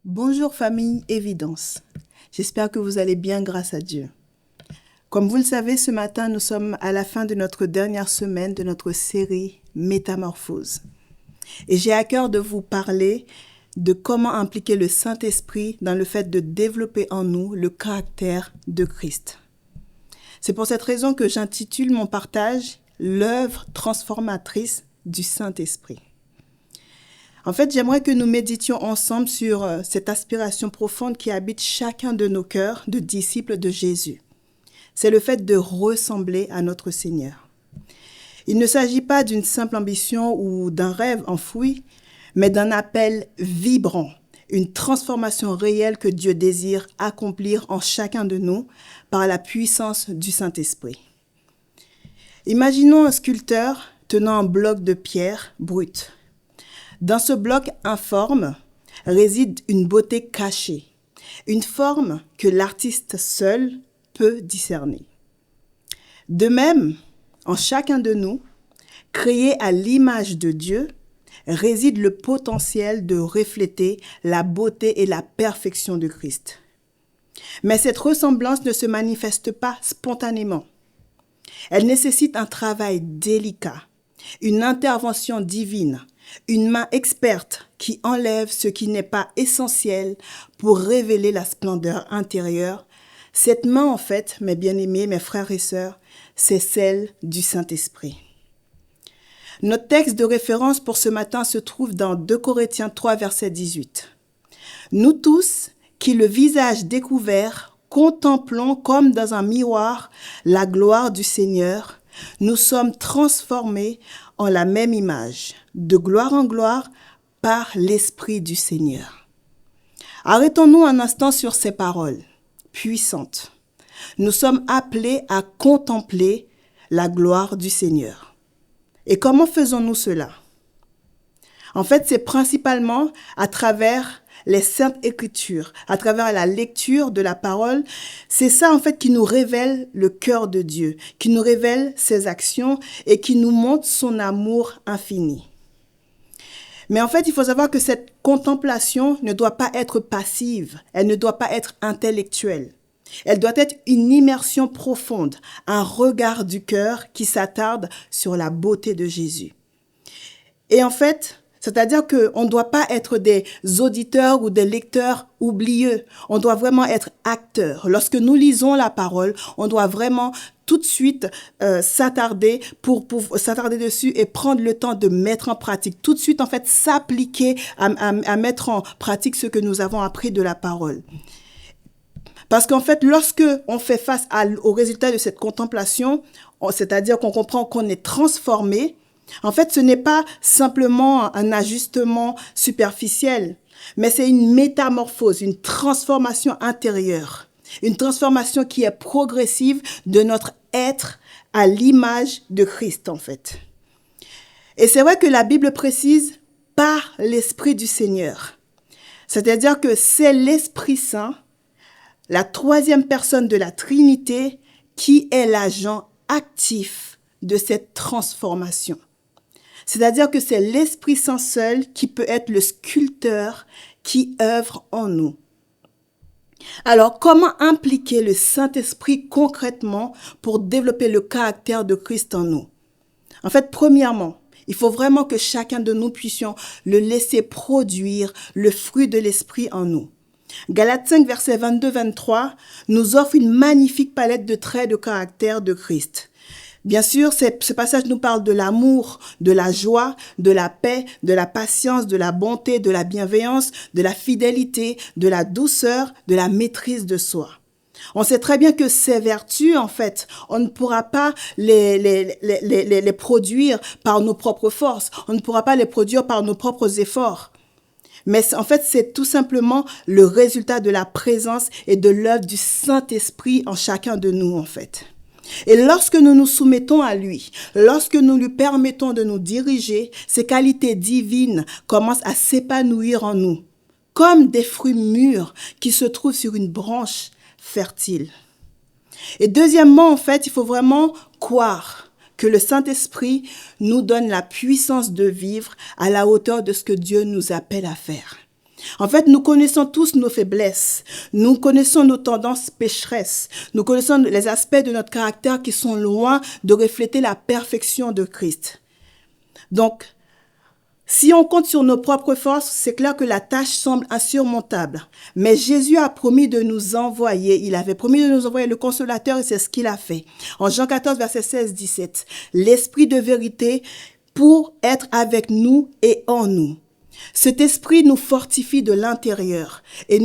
Bonjour famille Évidence. J'espère que vous allez bien grâce à Dieu. Comme vous le savez, ce matin, nous sommes à la fin de notre dernière semaine de notre série Métamorphose. Et j'ai à cœur de vous parler de comment impliquer le Saint-Esprit dans le fait de développer en nous le caractère de Christ. C'est pour cette raison que j'intitule mon partage « L'œuvre transformatrice du Saint-Esprit ». En fait, j'aimerais que nous méditions ensemble sur cette aspiration profonde qui habite chacun de nos cœurs de disciples de Jésus. C'est le fait de ressembler à notre Seigneur. Il ne s'agit pas d'une simple ambition ou d'un rêve enfoui, mais d'un appel vibrant, une transformation réelle que Dieu désire accomplir en chacun de nous par la puissance du Saint-Esprit. Imaginons un sculpteur tenant un bloc de pierre brute. Dans ce bloc informe réside une beauté cachée, une forme que l'artiste seul peut discerner. De même, en chacun de nous, créé à l'image de Dieu, réside le potentiel de refléter la beauté et la perfection de Christ. Mais cette ressemblance ne se manifeste pas spontanément. Elle nécessite un travail délicat, une intervention divine, une main experte qui enlève ce qui n'est pas essentiel pour révéler la splendeur intérieure. Cette main, en fait, mes bien-aimés, mes frères et sœurs, c'est celle du Saint-Esprit. Notre texte de référence pour ce matin se trouve dans 2 Corinthiens 3, verset 18. Nous tous, qui le visage découvert, contemplons comme dans un miroir la gloire du Seigneur, nous sommes transformés en la même image, de gloire en gloire, par l'Esprit du Seigneur. Arrêtons-nous un instant sur ces paroles puissantes. Nous sommes appelés à contempler la gloire du Seigneur. Et comment faisons-nous cela? En fait, c'est principalement à travers les Saintes Écritures, à travers la lecture de la parole. C'est ça, en fait, qui nous révèle le cœur de Dieu, qui nous révèle ses actions et qui nous montre son amour infini. Mais en fait, il faut savoir que cette contemplation ne doit pas être passive, elle ne doit pas être intellectuelle. Elle doit être une immersion profonde, un regard du cœur qui s'attarde sur la beauté de Jésus. Et en fait, c'est-à-dire qu'on ne doit pas être des auditeurs ou des lecteurs oublieux. On doit vraiment être acteurs. Lorsque nous lisons la parole, on doit vraiment tout de suite s'attarder dessus et prendre le temps de mettre en pratique. Tout de suite, en fait, s'appliquer à mettre en pratique ce que nous avons appris de la parole. Parce qu'en fait, lorsque on fait face au résultat de cette contemplation, c'est-à-dire qu'on comprend qu'on est transformé, en fait, ce n'est pas simplement un ajustement superficiel, mais c'est une métamorphose, une transformation intérieure, une transformation qui est progressive de notre être à l'image de Christ, en fait. Et c'est vrai que la Bible précise par l'Esprit du Seigneur. C'est-à-dire que c'est l'Esprit Saint, la troisième personne de la Trinité, qui est l'agent actif de cette transformation. C'est-à-dire que c'est l'Esprit Saint seul qui peut être le sculpteur qui œuvre en nous. Alors, comment impliquer le Saint-Esprit concrètement pour développer le caractère de Christ en nous? En fait, premièrement, il faut vraiment que chacun de nous puissions le laisser produire le fruit de l'Esprit en nous. Galates 5, versets 22-23, nous offre une magnifique palette de traits de caractère de Christ. Bien sûr, ce passage nous parle de l'amour, de la joie, de la paix, de la patience, de la bonté, de la bienveillance, de la fidélité, de la douceur, de la maîtrise de soi. On sait très bien que ces vertus, en fait, on ne pourra pas les produire par nos propres forces. On ne pourra pas les produire par nos propres efforts. Mais en fait, c'est tout simplement le résultat de la présence et de l'œuvre du Saint-Esprit en chacun de nous, en fait. Et lorsque nous nous soumettons à lui, lorsque nous lui permettons de nous diriger, ces qualités divines commencent à s'épanouir en nous, comme des fruits mûrs qui se trouvent sur une branche fertile. Et deuxièmement, en fait, il faut vraiment croire que le Saint-Esprit nous donne la puissance de vivre à la hauteur de ce que Dieu nous appelle à faire. En fait, nous connaissons tous nos faiblesses, nous connaissons nos tendances pécheresses, nous connaissons les aspects de notre caractère qui sont loin de refléter la perfection de Christ. Donc, si on compte sur nos propres forces, c'est clair que la tâche semble insurmontable. Mais Jésus a promis de nous envoyer, il avait promis de nous envoyer le Consolateur et c'est ce qu'il a fait. En Jean 14, verset 16-17, l'Esprit de vérité pour être avec nous et en nous. Cet esprit nous fortifie de l'intérieur et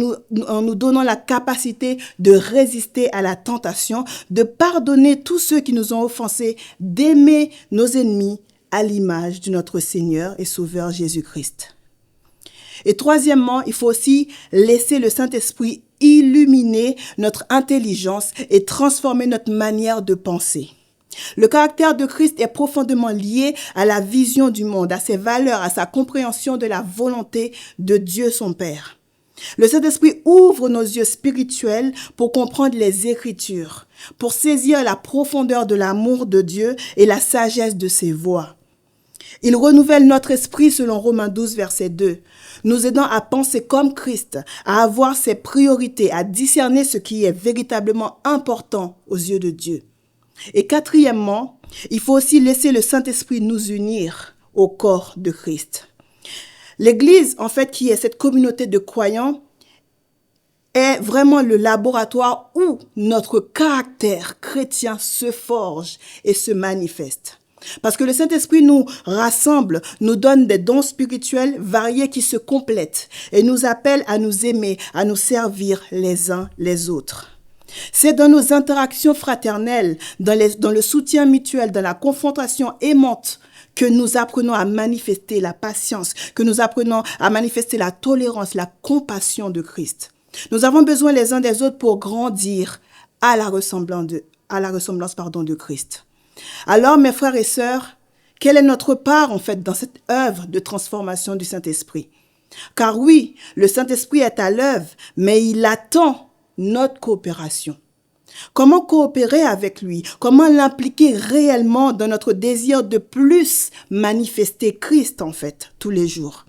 en nous donnant la capacité de résister à la tentation, de pardonner tous ceux qui nous ont offensés, d'aimer nos ennemis à l'image de notre Seigneur et Sauveur Jésus-Christ. Et troisièmement, il faut aussi laisser le Saint-Esprit illuminer notre intelligence et transformer notre manière de penser. Le caractère de Christ est profondément lié à la vision du monde, à ses valeurs, à sa compréhension de la volonté de Dieu son Père. Le Saint-Esprit ouvre nos yeux spirituels pour comprendre les Écritures, pour saisir la profondeur de l'amour de Dieu et la sagesse de ses voies. Il renouvelle notre esprit selon Romains 12, verset 2, nous aidant à penser comme Christ, à avoir ses priorités, à discerner ce qui est véritablement important aux yeux de Dieu. Et quatrièmement, il faut aussi laisser le Saint-Esprit nous unir au corps de Christ. L'Église, en fait, qui est cette communauté de croyants, est vraiment le laboratoire où notre caractère chrétien se forge et se manifeste. Parce que le Saint-Esprit nous rassemble, nous donne des dons spirituels variés qui se complètent et nous appelle à nous aimer, à nous servir les uns les autres. C'est dans nos interactions fraternelles, dans le soutien mutuel, dans la confrontation aimante que nous apprenons à manifester la patience, que nous apprenons à manifester la tolérance, la compassion de Christ. Nous avons besoin les uns des autres pour grandir à la ressemblance de Christ. Alors, mes frères et sœurs, quelle est notre part en fait dans cette œuvre de transformation du Saint-Esprit? Car oui, le Saint-Esprit est à l'œuvre, mais il attend notre coopération. Comment coopérer avec lui? Comment l'impliquer réellement dans notre désir de plus manifester Christ en fait tous les jours?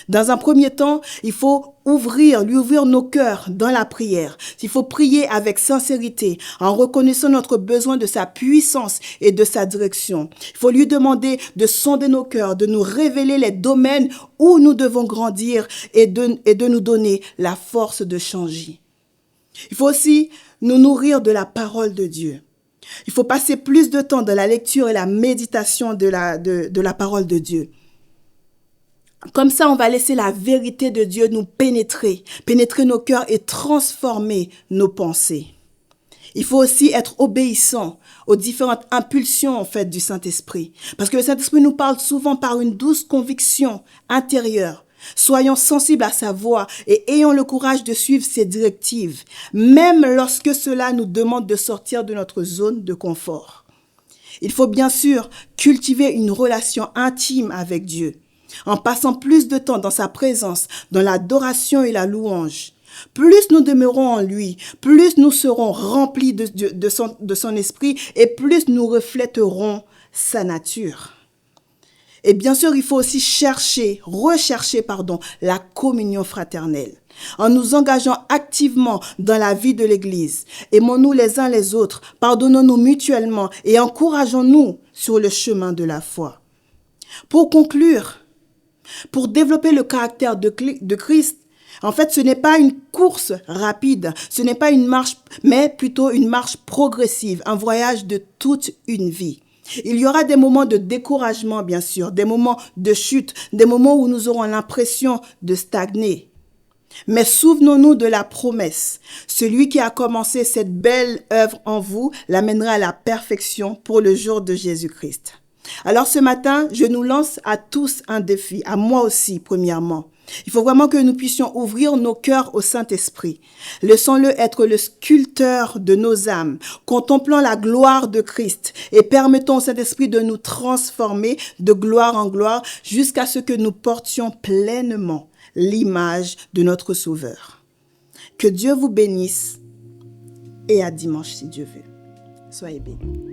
Dans un premier temps, il faut lui ouvrir nos cœurs dans la prière. Il faut prier avec sincérité, en reconnaissant notre besoin de sa puissance et de sa direction. Il faut lui demander de sonder nos cœurs, de nous révéler les domaines où nous devons grandir et de nous donner la force de changer. Il faut aussi nous nourrir de la parole de Dieu. Il faut passer plus de temps dans la lecture et la méditation de la parole de Dieu. Comme ça, on va laisser la vérité de Dieu nous pénétrer nos cœurs et transformer nos pensées. Il faut aussi être obéissant aux différentes impulsions en fait du Saint-Esprit. Parce que le Saint-Esprit nous parle souvent par une douce conviction intérieure. Soyons sensibles à sa voix et ayons le courage de suivre ses directives, même lorsque cela nous demande de sortir de notre zone de confort. Il faut bien sûr cultiver une relation intime avec Dieu, en passant plus de temps dans sa présence, dans l'adoration et la louange. Plus nous demeurons en lui, plus nous serons remplis de son esprit et plus nous reflèterons sa nature. Et bien sûr, il faut aussi rechercher la communion fraternelle. En nous engageant activement dans la vie de l'Église, aimons-nous les uns les autres, pardonnons-nous mutuellement et encourageons-nous sur le chemin de la foi. Pour conclure, pour développer le caractère de Christ, en fait, ce n'est pas une course rapide, ce n'est pas une marche, mais plutôt une marche progressive, un voyage de toute une vie. Il y aura des moments de découragement, bien sûr, des moments de chute, des moments où nous aurons l'impression de stagner. Mais souvenons-nous de la promesse. Celui qui a commencé cette belle œuvre en vous l'amènera à la perfection pour le jour de Jésus-Christ. Alors ce matin, je nous lance à tous un défi, à moi aussi premièrement. Il faut vraiment que nous puissions ouvrir nos cœurs au Saint-Esprit. Laissons-le être le sculpteur de nos âmes, contemplant la gloire de Christ et permettons au Saint-Esprit de nous transformer de gloire en gloire jusqu'à ce que nous portions pleinement l'image de notre Sauveur. Que Dieu vous bénisse et à dimanche si Dieu veut. Soyez bénis.